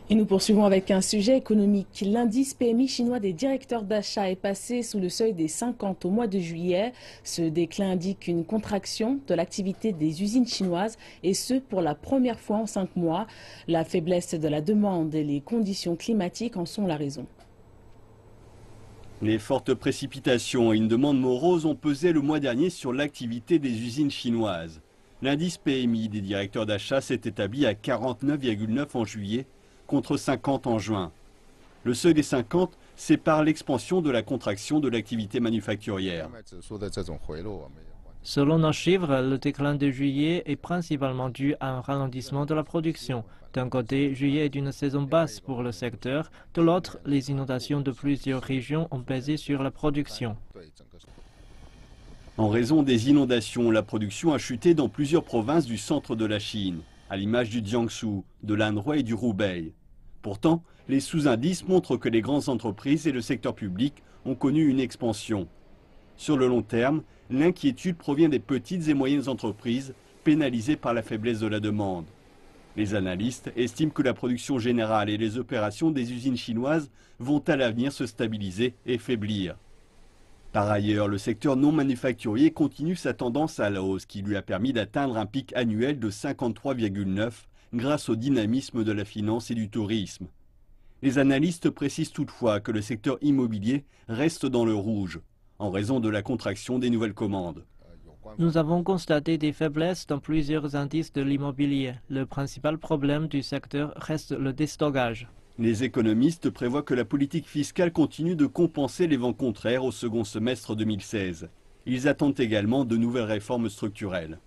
Et nous poursuivons avec un sujet économique. L'indice PMI chinois des directeurs d'achat est passé sous le seuil des 50 au mois de juillet. Ce déclin indique une contraction de l'activité des usines chinoises et ce pour la première fois en 5 mois. La faiblesse de la demande et les conditions climatiques en sont la raison. Les fortes précipitations et une demande morose ont pesé le mois dernier sur l'activité des usines chinoises. L'indice PMI des directeurs d'achat s'est établi à 49,9 en juillet, contre 50 en juin. Le seuil des 50 sépare l'expansion de la contraction de l'activité manufacturière. Selon nos chiffres, le déclin de juillet est principalement dû à un ralentissement de la production. D'un côté, juillet est une saison basse pour le secteur, de l'autre, les inondations de plusieurs régions ont pesé sur la production. En raison des inondations, la production a chuté dans plusieurs provinces du centre de la Chine, à l'image du Jiangsu, de l'Anhui et du Hubei. Pourtant, les sous-indices montrent que les grandes entreprises et le secteur public ont connu une expansion. Sur le long terme, l'inquiétude provient des petites et moyennes entreprises pénalisées par la faiblesse de la demande. Les analystes estiment que la production générale et les opérations des usines chinoises vont à l'avenir se stabiliser et faiblir. Par ailleurs, le secteur non manufacturier continue sa tendance à la hausse qui lui a permis d'atteindre un pic annuel de 53,9 grâce au dynamisme de la finance et du tourisme. Les analystes précisent toutefois que le secteur immobilier reste dans le rouge, en raison de la contraction des nouvelles commandes. Nous avons constaté des faiblesses dans plusieurs indices de l'immobilier. Le principal problème du secteur reste le déstockage. Les économistes prévoient que la politique fiscale continue de compenser les vents contraires au second semestre 2016. Ils attendent également de nouvelles réformes structurelles.